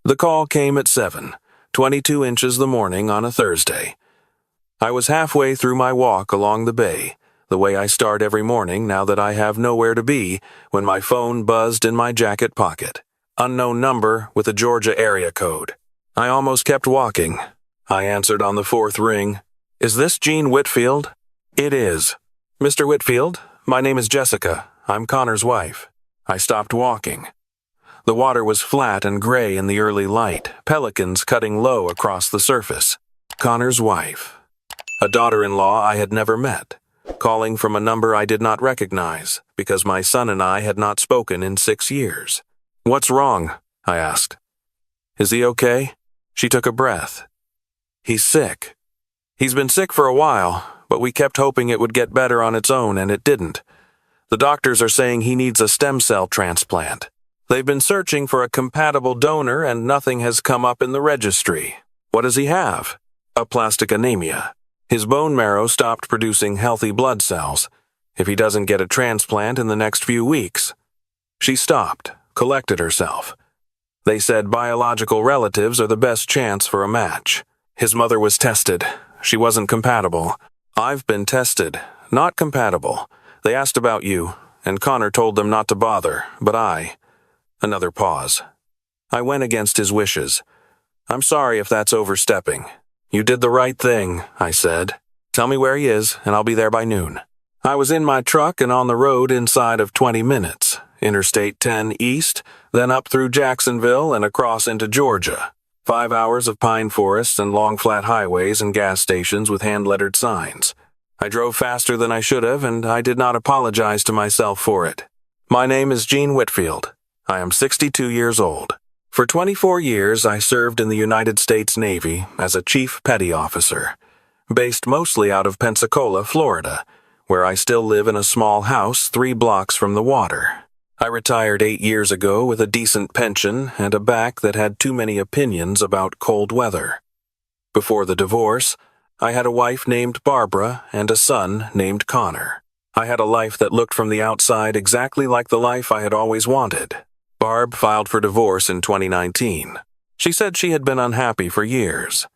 The call came at 7:22 inches the morning on a Thursday. I was halfway through my walk along the bay, the way I start every morning now that I have nowhere to be, when my phone buzzed in my jacket pocket. Unknown number with a Georgia area code. I almost kept walking. I answered on the fourth ring. "Is this Gene Whitfield?" "It is." "Mr. Whitfield, my name is Jessica. I'm Connor's wife." I stopped walking. The water was flat and gray in the early light, pelicans cutting low across the surface. Connor's wife. A daughter-in-law I had never met, calling from a number I did not recognize because my son and I had not spoken in 6 years. "What's wrong?" I asked. "Is he okay?" She took a breath. "He's sick. He's been sick for a while, but we kept hoping it would get better on its own, and it didn't. The doctors are saying he needs a stem cell transplant. They've been searching for a compatible donor and nothing has come up in the registry." "What does he have?" "Aplastic anemia. His bone marrow stopped producing healthy blood cells. If he doesn't get a transplant in the next few weeks." She stopped, collected herself. "They said biological relatives are the best chance for a match. His mother was tested. She wasn't compatible. I've been tested. Not compatible. They asked about you, and Connor told them not to bother, but Another pause. I went against his wishes. "I'm sorry if that's overstepping." "You did the right thing," I said. "Tell me where he is, and I'll be there by noon." I was in my truck and on the road inside of 20 minutes. Interstate 10 east, then up through Jacksonville and across into Georgia. 5 hours of pine forests and long flat highways and gas stations with hand-lettered signs. I drove faster than I should have, and I did not apologize to myself for it. My name is Gene Whitfield. I am 62 years old. For 24 years, I served in the United States Navy as a Chief Petty Officer, based mostly out of Pensacola, Florida, where I still live in a small house 3 blocks from the water. I retired 8 years ago with a decent pension and a back that had too many opinions about cold weather. Before the divorce, I had a wife named Barbara and a son named Connor. I had a life that looked from the outside exactly like the life I had always wanted. Barb filed for divorce in 2019. She said she had been unhappy for years.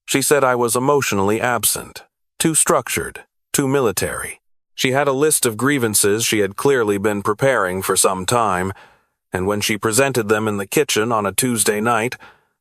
She said I was emotionally absent, too structured, too military. She had a list of grievances she had clearly been preparing for some time, and when she presented them in the kitchen on a Tuesday night,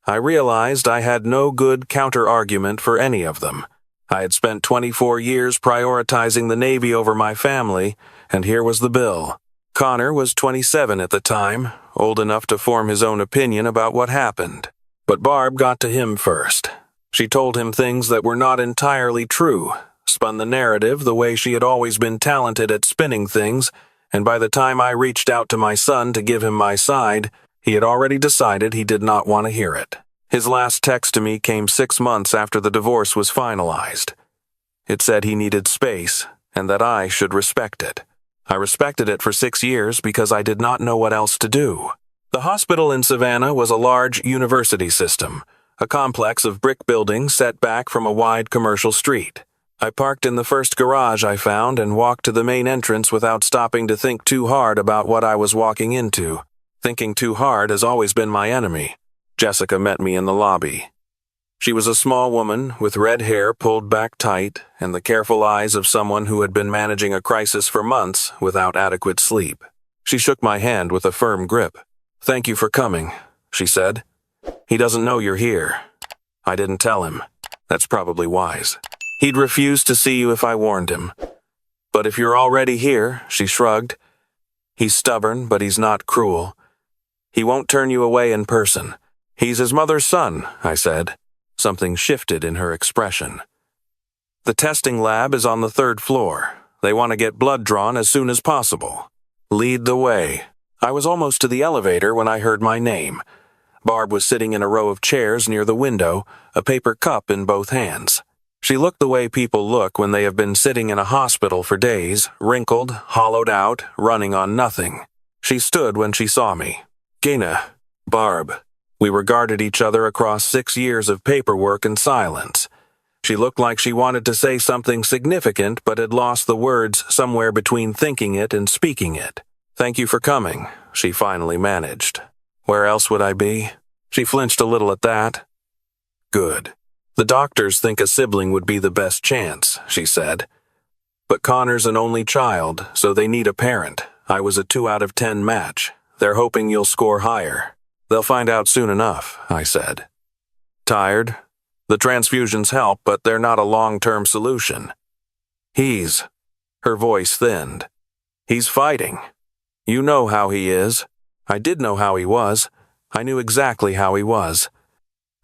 I realized I had no good counter-argument for any of them. I had spent 24 years prioritizing the Navy over my family, and here was the bill. Connor was 27 at the time, old enough to form his own opinion about what happened. But Barb got to him first. She told him things that were not entirely true, spun the narrative the way she had always been talented at spinning things, and by the time I reached out to my son to give him my side, he had already decided he did not want to hear it. His last text to me came 6 months after the divorce was finalized. It said he needed space, and that I should respect it. I respected it for 6 years because I did not know what else to do. The hospital in Savannah was a large university system, a complex of brick buildings set back from a wide commercial street. I parked in the first garage I found and walked to the main entrance without stopping to think too hard about what I was walking into. Thinking too hard has always been my enemy. Jessica met me in the lobby. She was a small woman with red hair pulled back tight and the careful eyes of someone who had been managing a crisis for months without adequate sleep. She shook my hand with a firm grip. "Thank you for coming," she said. "He doesn't know you're here." I didn't tell him. That's probably wise. He'd refuse to see you if I warned him. "But if you're already here," she shrugged. "He's stubborn, but he's not cruel. He won't turn you away in person. He's his mother's son," I said. Something shifted in her expression. "The testing lab is on the 3rd floor. They want to get blood drawn as soon as possible. Lead the way." I was almost to the elevator when I heard my name. Barb was sitting in a row of chairs near the window, a paper cup in both hands. She looked the way people look when they have been sitting in a hospital for days, wrinkled, hollowed out, running on nothing. She stood when she saw me. "Gaina." "Barb." We regarded each other across 6 years of paperwork and silence. She looked like she wanted to say something significant but had lost the words somewhere between thinking it and speaking it. "Thank you for coming," she finally managed. "Where else would I be?" She flinched a little at that. Good. The doctors think a sibling would be the best chance, she said. But Connor's an only child, so they need a parent. I was a 2 out of 10 match. They're hoping you'll score higher. They'll find out soon enough, I said. Tired? The transfusions help, but they're not a long-term solution. Her voice thinned. He's fighting. You know how he is. I did know how he was. I knew exactly how he was.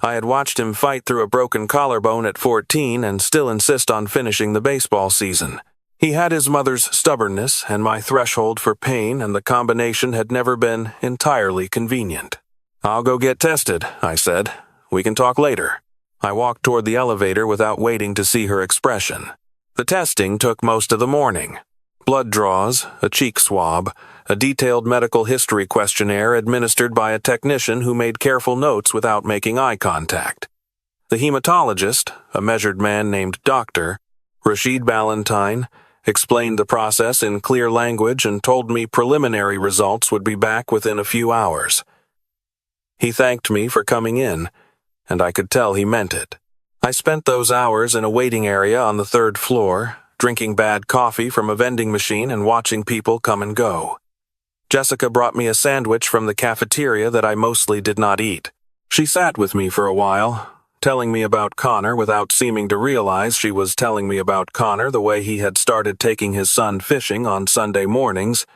I had watched him fight through a broken collarbone at 14 and still insist on finishing the baseball season. He had his mother's stubbornness and my threshold for pain, and the combination had never been entirely convenient. I'll go get tested, I said. We can talk later. I walked toward the elevator without waiting to see her expression. The testing took most of the morning. Blood draws, a cheek swab, a detailed medical history questionnaire administered by a technician who made careful notes without making eye contact. The hematologist, a measured man named Dr. Rashid Ballantyne, explained the process in clear language and told me preliminary results would be back within a few hours. He thanked me for coming in, and I could tell he meant it. I spent those hours in a waiting area on the 3rd floor, drinking bad coffee from a vending machine and watching people come and go. Jessica brought me a sandwich from the cafeteria that I mostly did not eat. She sat with me for a while, telling me about Connor without seeming to realize she was telling me about Connor the way he had started taking his son fishing on Sunday mornings,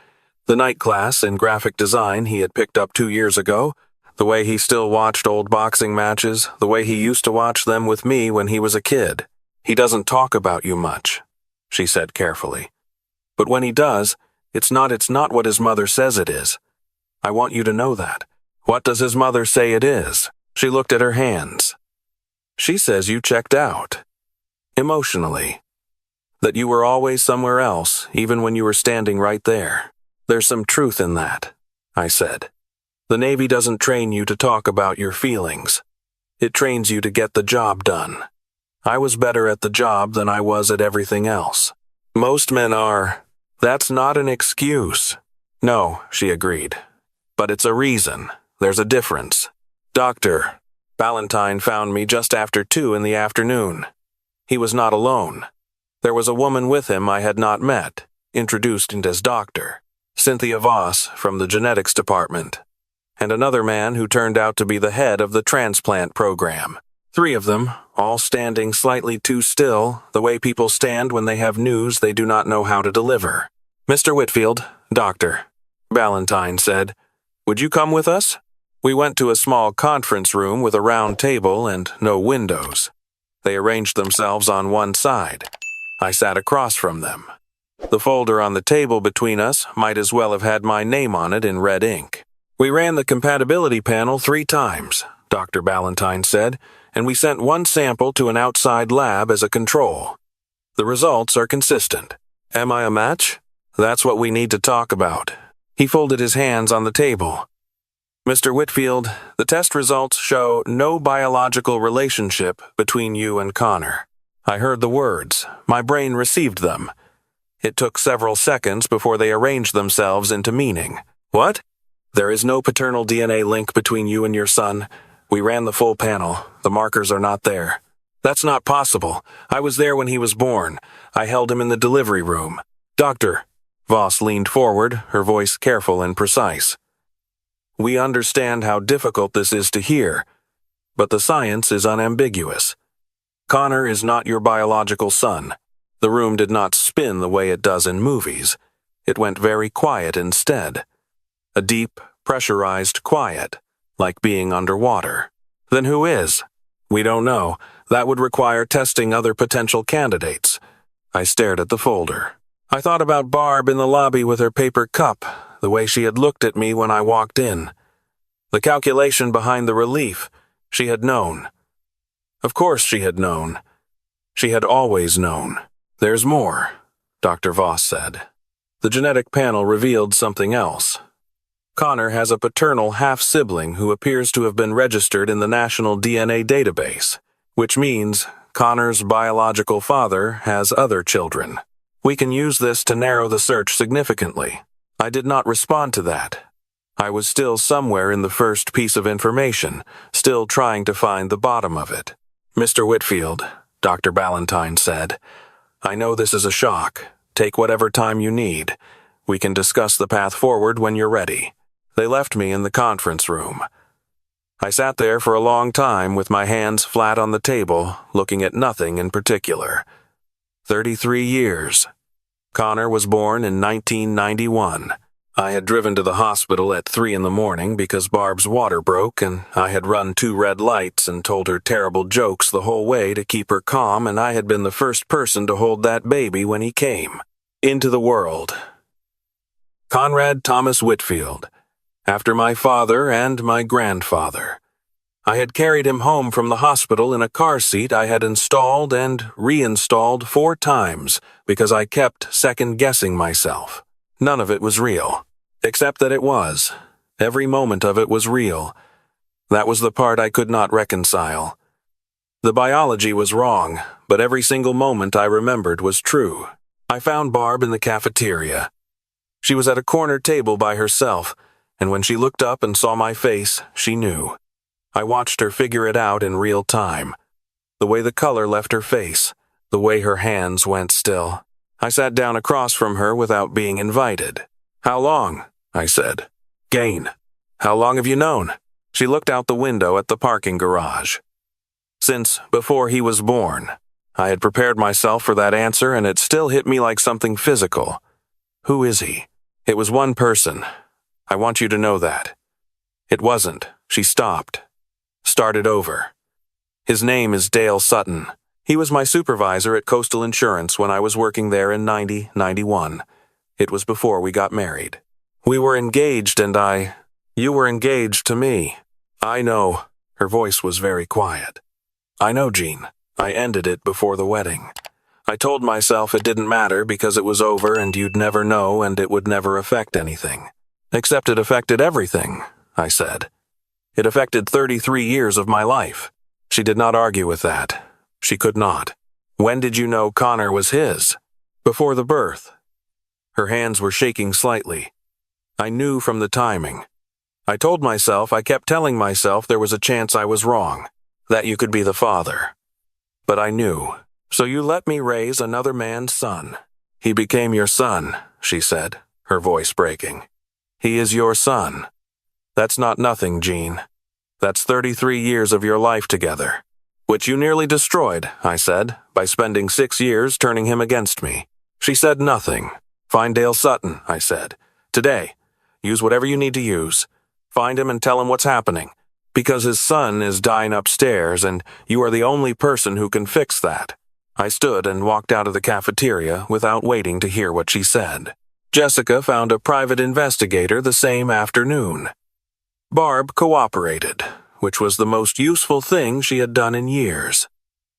the night class in graphic design he had picked up 2 years ago, the way he still watched old boxing matches, the way he used to watch them with me when he was a kid. He doesn't talk about you much, she said carefully. But when he does, it's not what his mother says it is. I want you to know that. What does his mother say it is? She looked at her hands. She says you checked out. Emotionally. That you were always somewhere else, even when you were standing right there. There's some truth in that, I said. The Navy doesn't train you to talk about your feelings. It trains you to get the job done. I was better at the job than I was at everything else. Most men are. That's not an excuse. No, she agreed. But it's a reason. There's a difference. Dr. Ballantyne found me just after 2 in the afternoon. He was not alone. There was a woman with him I had not met, introduced as Doctor, Cynthia Voss from the genetics department, and another man who turned out to be the head of the transplant program. 3 of them, all standing slightly too still, the way people stand when they have news they do not know how to deliver. Mr. Whitfield, Doctor, Ballantyne said, would you come with us? We went to a small conference room with a round table and no windows. They arranged themselves on one side. I sat across from them. The folder on the table between us might as well have had my name on it in red ink. We ran the compatibility panel 3 times, Dr. Ballantyne said, and we sent 1 sample to an outside lab as a control. The results are consistent. Am I a match? That's what we need to talk about. He folded his hands on the table. Mr. Whitfield, the test results show no biological relationship between you and Connor. I heard the words. My brain received them. It took several seconds before they arranged themselves into meaning. What? There is no paternal DNA link between you and your son. We ran the full panel. The markers are not there. That's not possible. I was there when he was born. I held him in the delivery room. Doctor. Voss leaned forward, her voice careful and precise. We understand how difficult this is to hear, but the science is unambiguous. Connor is not your biological son. The room did not spin the way it does in movies. It went very quiet instead. A deep, pressurized quiet, like being underwater. Then who is? We don't know. That would require testing other potential candidates. I stared at the folder. I thought about Barb in the lobby with her paper cup, the way she had looked at me when I walked in. The calculation behind the relief. She had known. Of course she had known. She had always known. There's more, Dr. Voss said. The genetic panel revealed something else. Connor has a paternal half-sibling who appears to have been registered in the National DNA Database, which means Connor's biological father has other children. We can use this to narrow the search significantly. I did not respond to that. I was still somewhere in the first piece of information, still trying to find the bottom of it. "Mr. Whitfield," Dr. Ballantyne said, "I know this is a shock. Take whatever time you need. We can discuss the path forward when you're ready." They left me in the conference room. I sat there for a long time with my hands flat on the table, looking at nothing in particular. 33 years. Connor was born in 1991. I had driven to the hospital at 3 in the morning because Barb's water broke, and I had run 2 red lights and told her terrible jokes the whole way to keep her calm, and I had been the first person to hold that baby when he came into the world. Conrad Thomas Whitfield, after my father and my grandfather. I had carried him home from the hospital in a car seat I had installed and reinstalled 4 times because I kept second-guessing myself. None of it was real, except that it was. Every moment of it was real. That was the part I could not reconcile. The biology was wrong, but every single moment I remembered was true. I found Barb in the cafeteria. She was at a corner table by herself, and when she looked up and saw my face, she knew. I watched her figure it out in real time. The way the color left her face, the way her hands went still. I sat down across from her without being invited. "How long?" I said. "Gain. How long have you known?" She looked out the window at the parking garage. "Since before he was born." I had prepared myself for that answer, and it still hit me like something physical. "Who is he?" "It was one person. I want you to know that." "It wasn't." She stopped. Started over. "His name is Dale Sutton. He was my supervisor at Coastal Insurance when I was working there in 91. It was before we got married. We were engaged and You were engaged to me." "I know." Her voice was very quiet. "I know, Jean. I ended it before the wedding. I told myself it didn't matter because it was over and you'd never know and it would never affect anything." "Except it affected everything," I said. "It affected 33 years of my life." She did not argue with that. She could not. "When did you know Connor was his?" "Before the birth." Her hands were shaking slightly. "I knew from the timing. I told myself, I kept telling myself there was a chance I was wrong, that you could be the father. But I knew. So you let me raise another man's son." "He became your son," she said, her voice breaking. "He is your son. That's not nothing, Jean. That's 33 years of your life together. Which you nearly destroyed," I said, "by spending 6 years turning him against me." She said nothing. "Find Dale Sutton," I said. "Today. Use whatever you need to use. Find him and tell him what's happening. Because his son is dying upstairs, and you are the only person who can fix that." I stood and walked out of the cafeteria without waiting to hear what she said. Jessica found a private investigator the same afternoon. Barb cooperated, which was the most useful thing she had done in years.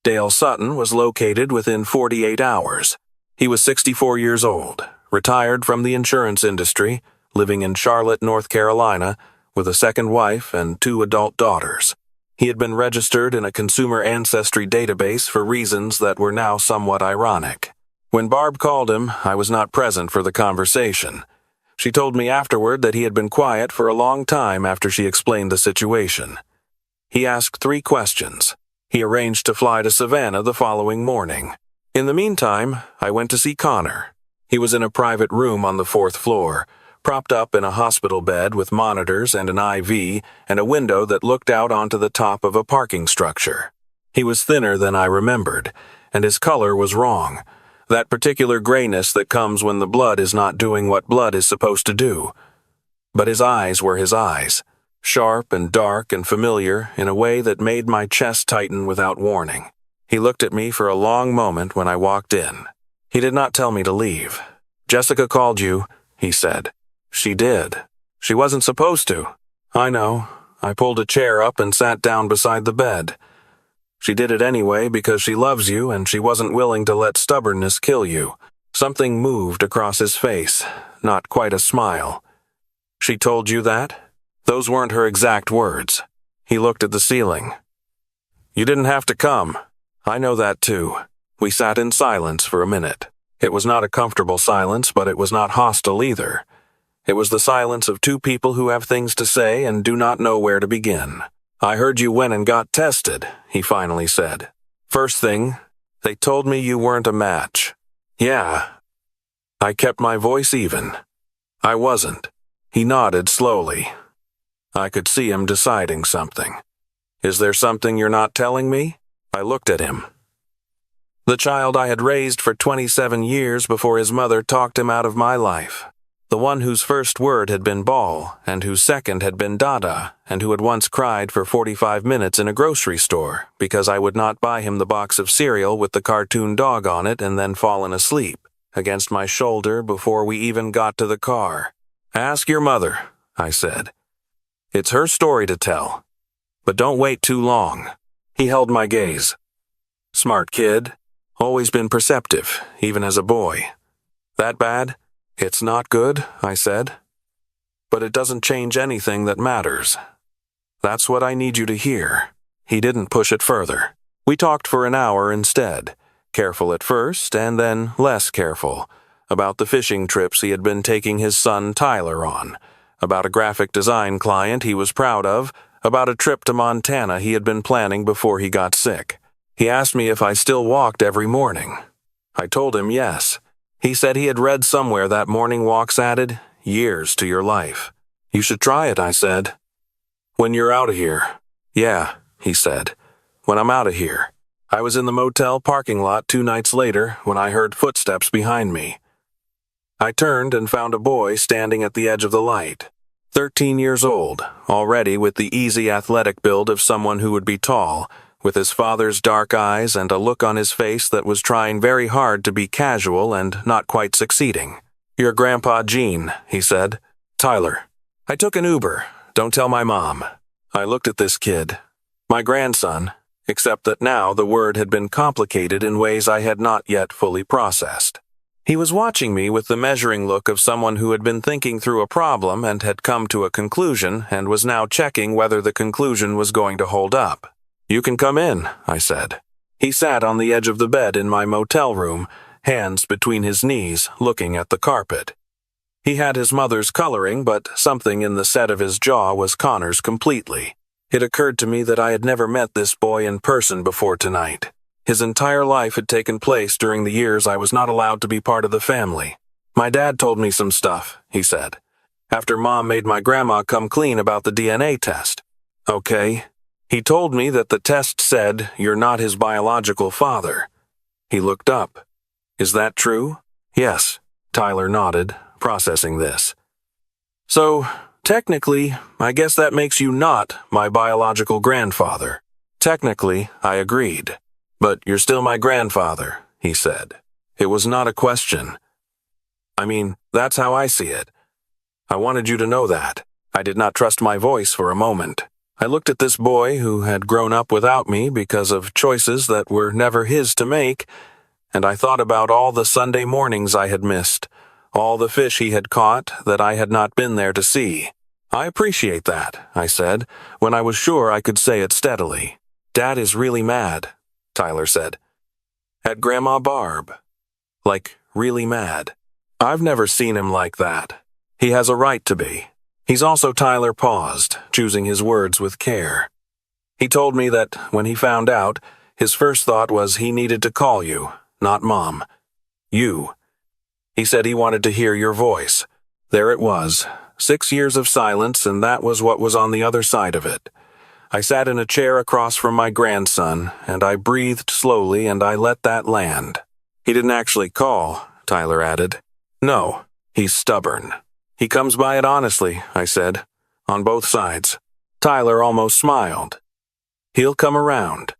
Dale Sutton was located within 48 hours. He was 64 years old, retired from the insurance industry, living in Charlotte, North Carolina, with a second wife and 2 adult daughters. He had been registered in a consumer ancestry database for reasons that were now somewhat ironic. When Barb called him, I was not present for the conversation. She told me afterward that he had been quiet for a long time after she explained the situation. He asked 3 questions. He arranged to fly to Savannah the following morning. In the meantime, I went to see Connor. He was in a private room on the 4th floor, propped up in a hospital bed with monitors and an IV and a window that looked out onto the top of a parking structure. He was thinner than I remembered, and his color was wrong. That particular grayness that comes when the blood is not doing what blood is supposed to do. But his eyes were his eyes, sharp and dark and familiar in a way that made my chest tighten without warning. He looked at me for a long moment when I walked in. He did not tell me to leave. "Jessica called you," he said. "She did. She wasn't supposed to." "I know. I pulled a chair up and sat down beside the bed. She did it anyway because she loves you and she wasn't willing to let stubbornness kill you." Something moved across his face, not quite a smile. "She told you that?" "Those weren't her exact words." He looked at the ceiling. "You didn't have to come. I know that too." We sat in silence for a minute. It was not a comfortable silence, but it was not hostile either. It was the silence of two people who have things to say and do not know where to begin. "I heard you went and got tested," he finally said. "First thing, they told me you weren't a match." "Yeah." I kept my voice even. "I wasn't." He nodded slowly. I could see him deciding something. "Is there something you're not telling me?" I looked at him. The child I had raised for 27 years before his mother talked him out of my life. The one whose first word had been ball, and whose second had been dada, and who had once cried for 45 minutes in a grocery store because I would not buy him the box of cereal with the cartoon dog on it and then fallen asleep against my shoulder before we even got to the car. "Ask your mother," I said. "It's her story to tell. But don't wait too long." He held my gaze. "Smart kid. Always been perceptive, even as a boy." "That bad?" "It's not good," I said. "But it doesn't change anything that matters. That's what I need you to hear." He didn't push it further. We talked for an hour instead, careful at first and then less careful, about the fishing trips he had been taking his son Tyler on, about a graphic design client he was proud of, about a trip to Montana he had been planning before he got sick. He asked me if I still walked every morning. I told him yes. He said he had read somewhere that morning walks added years to your life. "You should try it," I said. "When you're out of here." "Yeah," he said. "When I'm out of here." I was in the motel parking lot 2 nights later when I heard footsteps behind me. I turned and found a boy standing at the edge of the light. 13 years old, already with the easy athletic build of someone who would be tall, with his father's dark eyes and a look on his face that was trying very hard to be casual and not quite succeeding. "Your Grandpa Gene," he said. "Tyler." "I took an Uber. Don't tell my mom." I looked at this kid. My grandson, except that now the word had been complicated in ways I had not yet fully processed. He was watching me with the measuring look of someone who had been thinking through a problem and had come to a conclusion and was now checking whether the conclusion was going to hold up. "You can come in," I said. He sat on the edge of the bed in my motel room, hands between his knees, looking at the carpet. He had his mother's coloring, but something in the set of his jaw was Connor's completely. It occurred to me that I had never met this boy in person before tonight. His entire life had taken place during the years I was not allowed to be part of the family. "My dad told me some stuff," he said, "after Mom made my grandma come clean about the DNA test." "Okay." "He told me that the test said you're not his biological father." He looked up. "Is that true?" "Yes." Tyler nodded, processing this. "So, technically, I guess that makes you not my biological grandfather." "Technically," I agreed. "But you're still my grandfather," he said. It was not a question. "I mean, that's how I see it. I wanted you to know that." I did not trust my voice for a moment. I looked at this boy who had grown up without me because of choices that were never his to make, and I thought about all the Sunday mornings I had missed, all the fish he had caught that I had not been there to see. "I appreciate that," I said, when I was sure I could say it steadily. "Dad is really mad," Tyler said. "At Grandma Barb. Like, really mad. I've never seen him like that. He has a right to be." He's also Tyler paused, choosing his words with care. "He told me that when he found out, his first thought was he needed to call you, not Mom. You. He said he wanted to hear your voice." There it was, 6 years of silence, and that was what was on the other side of it. I sat in a chair across from my grandson, and I breathed slowly and I let that land. "He didn't actually call," Tyler added. "No, he's stubborn. He comes by it honestly," I said, "on both sides." Tyler almost smiled. "He'll come around.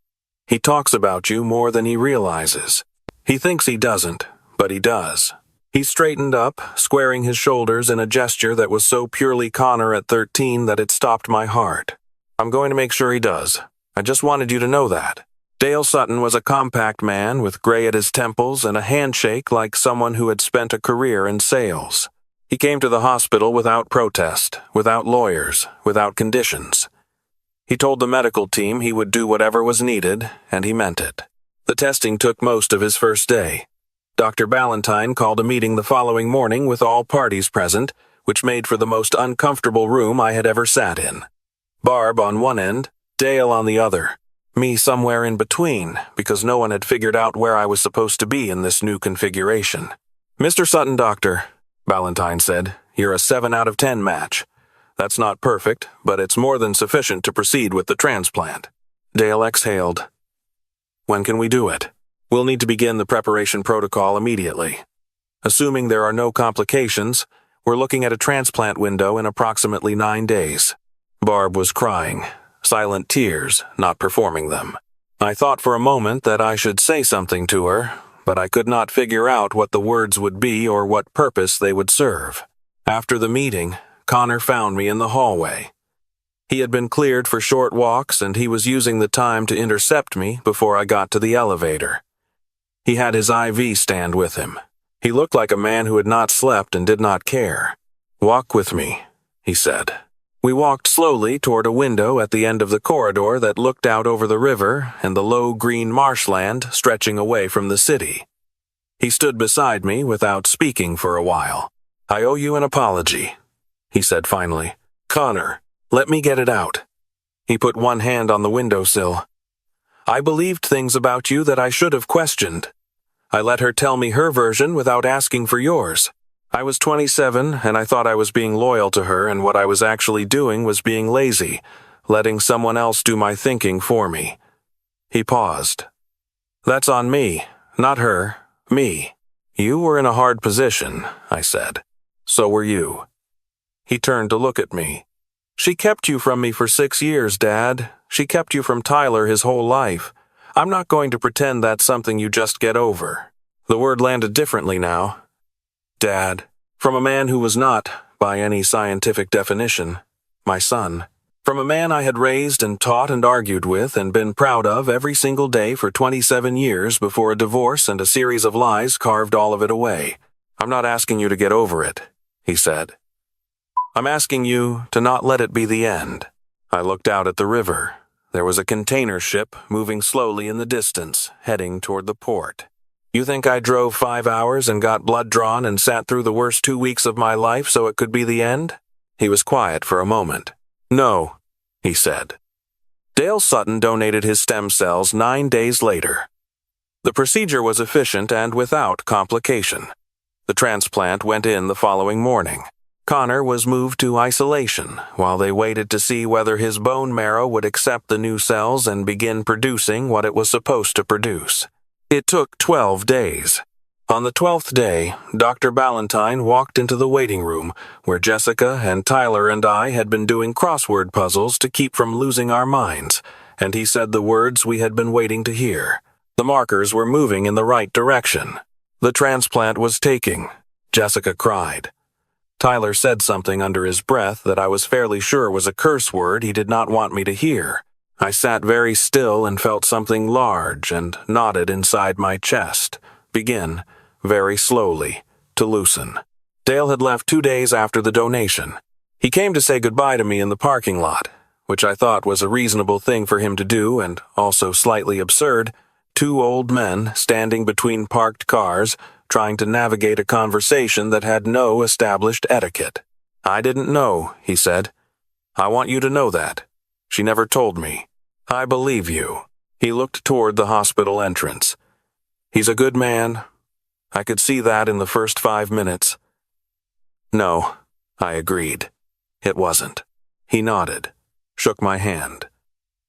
He talks about you more than he realizes. He thinks he doesn't, but he does." He straightened up, squaring his shoulders in a gesture that was so purely Connor at 13 that it stopped my heart. "I'm going to make sure he does. I just wanted you to know that." Dale Sutton was a compact man with gray at his temples and a handshake like someone who had spent a career in sales. He came to the hospital without protest, without lawyers, without conditions. He told the medical team he would do whatever was needed, and he meant it. The testing took most of his first day. Dr. Ballantyne called a meeting the following morning with all parties present, which made for the most uncomfortable room I had ever sat in. Barb on one end, Dale on the other. Me somewhere in between, because no one had figured out where I was supposed to be in this new configuration. "Mr. Sutton, doctor," Valentine said, "you're a 7 out of 10 match. That's not perfect, but it's more than sufficient to proceed with the transplant." Dale exhaled. "When can we do it?" "We'll need to begin the preparation protocol immediately. Assuming there are no complications, we're looking at a transplant window in approximately 9 days. Barb was crying, silent tears, not performing them. I thought for a moment that I should say something to her, but I could not figure out what the words would be or what purpose they would serve. After the meeting, Connor found me in the hallway. He had been cleared for short walks, and he was using the time to intercept me before I got to the elevator. He had his IV stand with him. He looked like a man who had not slept and did not care. "Walk with me," he said. We walked slowly toward a window at the end of the corridor that looked out over the river and the low green marshland stretching away from the city. He stood beside me without speaking for a while. "I owe you an apology," he said finally. "Connor, let me get it out." He put one hand on the windowsill. "I believed things about you that I should have questioned. I let her tell me her version without asking for yours. I was 27, and I thought I was being loyal to her, and what I was actually doing was being lazy, letting someone else do my thinking for me." He paused. "That's on me, not her, me." "You were in a hard position," I said. "So were you." He turned to look at me. "She kept you from me for 6 years, Dad. She kept you from Tyler his whole life. I'm not going to pretend that's something you just get over." The word landed differently now. "Dad," from a man who was not, by any scientific definition, my son. From a man I had raised and taught and argued with and been proud of every single day for 27 years before a divorce and a series of lies carved all of it away. "I'm not asking you to get over it," he said. "I'm asking you to not let it be the end." I looked out at the river. There was a container ship moving slowly in the distance, heading toward the port. "You think I drove 5 hours and got blood drawn and sat through the worst 2 weeks of my life so it could be the end?" He was quiet for a moment. "No," he said. Dale Sutton donated his stem cells 9 days later. The procedure was efficient and without complication. The transplant went in the following morning. Connor was moved to isolation while they waited to see whether his bone marrow would accept the new cells and begin producing what it was supposed to produce. It took 12 days. On the 12th day, Dr. Ballantyne walked into the waiting room where Jessica and Tyler and I had been doing crossword puzzles to keep from losing our minds, and he said the words we had been waiting to hear. The markers were moving in the right direction. The transplant was taking. Jessica cried. Tyler said something under his breath that I was fairly sure was a curse word he did not want me to hear. I sat very still and felt something large and knotted inside my chest begin, very slowly, to loosen. Dale had left 2 days after the donation. He came to say goodbye to me in the parking lot, which I thought was a reasonable thing for him to do and also slightly absurd. 2 old men standing between parked cars, trying to navigate a conversation that had no established etiquette. "I didn't know," he said. "I want you to know that. She never told me. I believe you." He looked toward the hospital entrance. "He's a good man. I could see that in the first 5 minutes." "No," I agreed. "It wasn't." He nodded, shook my hand,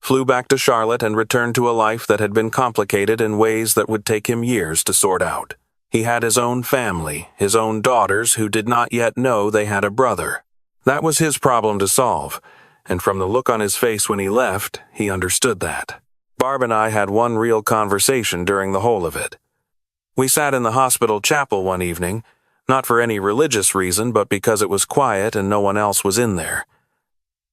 flew back to Charlotte and returned to a life that had been complicated in ways that would take him years to sort out. He had his own family, his own daughters who did not yet know they had a brother. That was his problem to solve, and from the look on his face when he left, he understood that. Barb and I had one real conversation during the whole of it. We sat in the hospital chapel one evening, not for any religious reason, but because it was quiet and no one else was in there.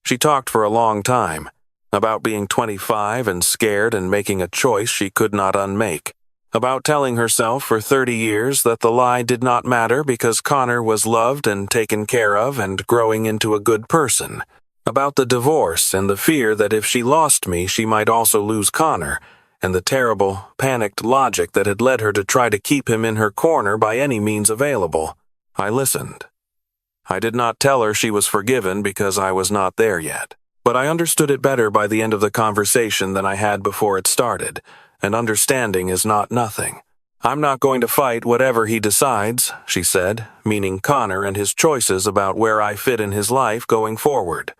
She talked for a long time, about being 25 and scared and making a choice she could not unmake, about telling herself for 30 years that the lie did not matter because Connor was loved and taken care of and growing into a good person, about the divorce and the fear that if she lost me she might also lose Connor, and the terrible, panicked logic that had led her to try to keep him in her corner by any means available. I listened. I did not tell her she was forgiven because I was not there yet. But I understood it better by the end of the conversation than I had before it started, and understanding is not nothing. I'm not going to fight whatever he decides, she said, meaning Connor and his choices about where I fit in his life going forward.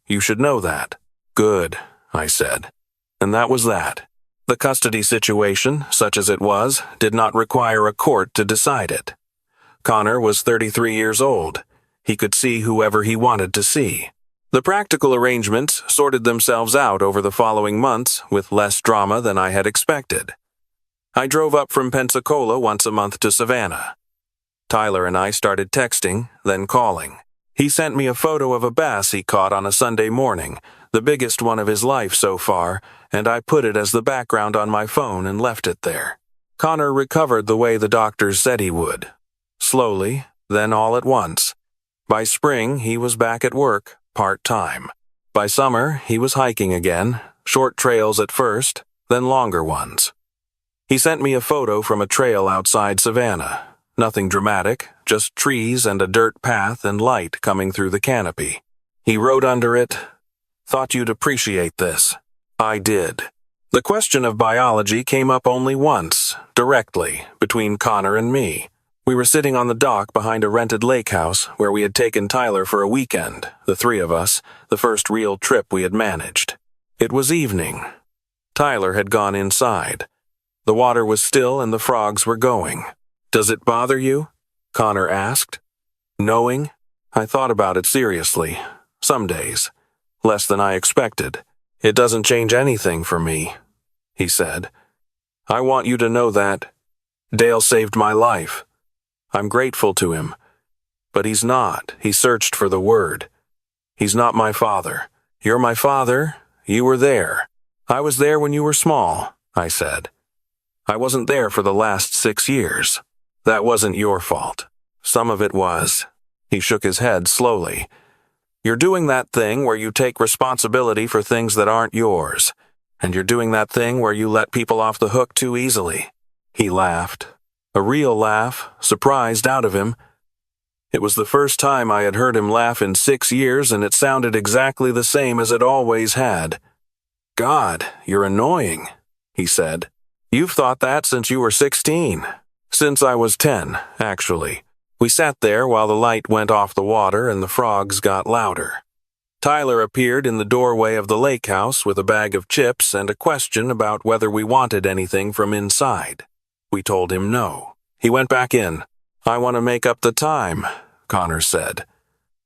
You should know that. Good, I said. And that was that. The custody situation, such as it was, did not require a court to decide it. Connor was 33 years old. He could see whoever he wanted to see. The practical arrangements sorted themselves out over the following months with less drama than I had expected. I drove up from Pensacola once a month to Savannah. Tyler and I started texting, then calling. He sent me a photo of a bass he caught on a Sunday morning, the biggest one of his life so far, and I put it as the background on my phone and left it there. Connor recovered the way the doctors said he would. Slowly, then all at once. By spring, he was back at work, part-time. By summer, he was hiking again, short trails at first, then longer ones. He sent me a photo from a trail outside Savannah. Nothing dramatic, just trees and a dirt path and light coming through the canopy. He wrote under it, "Thought you'd appreciate this." I did. The question of biology came up only once, directly, between Connor and me. We were sitting on the dock behind a rented lake house where we had taken Tyler for a weekend, the three of us, the first real trip we had managed. It was evening. Tyler had gone inside. The water was still and the frogs were going. "Does it bother you?" Connor asked. Knowing? I thought about it seriously. Some days. Less than I expected. "It doesn't change anything for me," he said. "I want you to know that. Dale saved my life. I'm grateful to him. But he's not. He searched for the word. He's not my father. You're my father. You were there. I was there when you were small," I said. "I wasn't there for the last 6 years. That wasn't your fault. Some of it was." He shook his head slowly. "You're doing that thing where you take responsibility for things that aren't yours. And you're doing that thing where you let people off the hook too easily." He laughed. A real laugh, surprised out of him. It was the first time I had heard him laugh in 6 years, and it sounded exactly the same as it always had. "God, you're annoying," he said. "You've thought that since you were 16. Since I was 10, actually." We sat there while the light went off the water and the frogs got louder. Tyler appeared in the doorway of the lake house with a bag of chips and a question about whether we wanted anything from inside. We told him no. He went back in. "I want to make up the time," Connor said.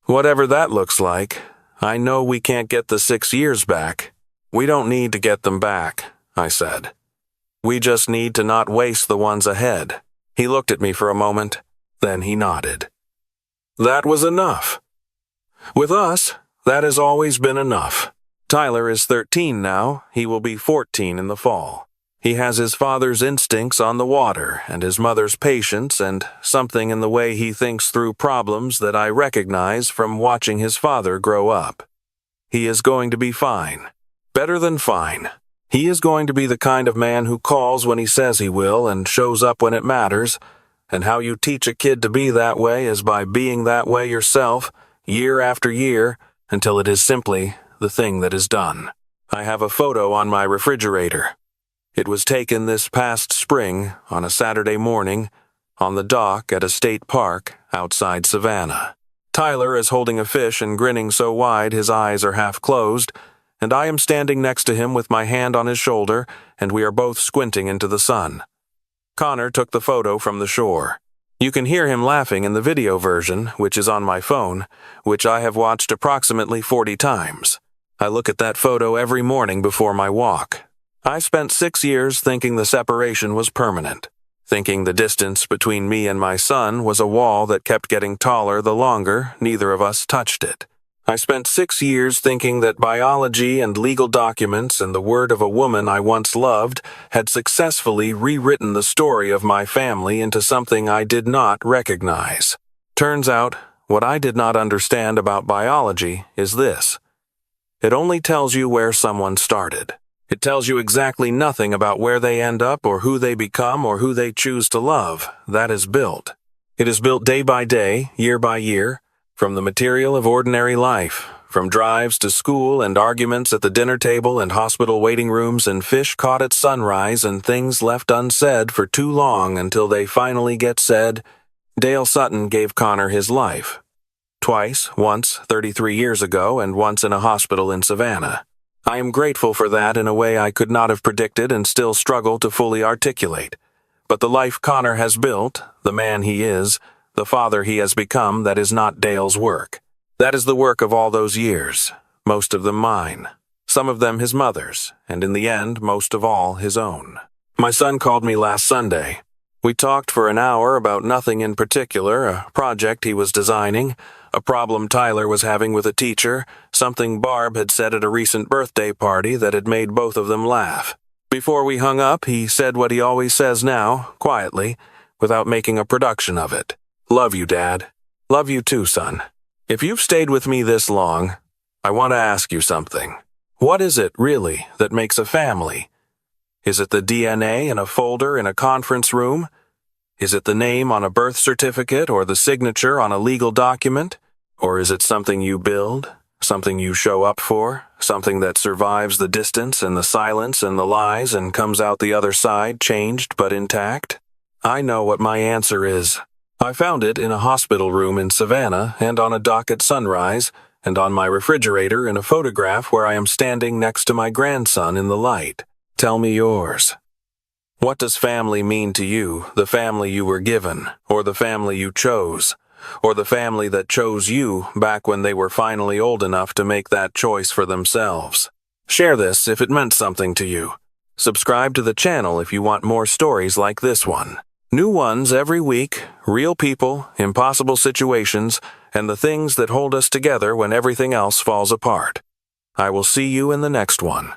"Whatever that looks like. I know we can't get the 6 years back." "We don't need to get them back," I said. "We just need to not waste the ones ahead." He looked at me for a moment, then he nodded. That was enough. With us, that has always been enough. Tyler is 13 now. He will be 14 in the fall. He has his father's instincts on the water and his mother's patience and something in the way he thinks through problems that I recognize from watching his father grow up. He is going to be fine. Better than fine. He is going to be the kind of man who calls when he says he will and shows up when it matters, and how you teach a kid to be that way is by being that way yourself, year after year, until it is simply the thing that is done. I have a photo on my refrigerator. It was taken this past spring on a Saturday morning on the dock at a state park outside Savannah. Tyler is holding a fish and grinning so wide his eyes are half closed, and I am standing next to him with my hand on his shoulder, and we are both squinting into the sun. Connor took the photo from the shore. You can hear him laughing in the video version, which is on my phone, which I have watched approximately 40 times. I look at that photo every morning before my walk. I spent 6 years thinking the separation was permanent, thinking the distance between me and my son was a wall that kept getting taller the longer neither of us touched it. I spent 6 years thinking that biology and legal documents and the word of a woman I once loved had successfully rewritten the story of my family into something I did not recognize. Turns out, what I did not understand about biology is this. It only tells you where someone started. It tells you exactly nothing about where they end up or who they become or who they choose to love. That is built. It is built day by day, year by year, From the material of ordinary life, from drives to school and arguments at the dinner table and hospital waiting rooms and fish caught at sunrise and things left unsaid for too long until they finally get said, Dale Sutton gave Connor his life. Twice, once 33 years ago and once in a hospital in Savannah. I am grateful for that in a way I could not have predicted and still struggle to fully articulate. But the life Connor has built, the man he is, the father he has become, that is not Dale's work. That is the work of all those years, most of them mine, some of them his mother's, and in the end, most of all, his own. My son called me last Sunday. We talked for an hour about nothing in particular, a project he was designing, a problem Tyler was having with a teacher, something Barb had said at a recent birthday party that had made both of them laugh. Before we hung up, he said what he always says now, quietly, without making a production of it. Love you, Dad. Love you too, son. If you've stayed with me this long, I want to ask you something. What is it, really, that makes a family? Is it the DNA in a folder in a conference room? Is it the name on a birth certificate or the signature on a legal document? Or is it something you build, something you show up for, something that survives the distance and the silence and the lies and comes out the other side changed but intact? I know what my answer is. I found it in a hospital room in Savannah and on a dock at sunrise and on my refrigerator in a photograph where I am standing next to my grandson in the light. Tell me yours. What does family mean to you, the family you were given, or the family you chose, or the family that chose you back when they were finally old enough to make that choice for themselves? Share this if it meant something to you. Subscribe to the channel if you want more stories like this one. New ones every week, real people, impossible situations, and the things that hold us together when everything else falls apart. I will see you in the next one.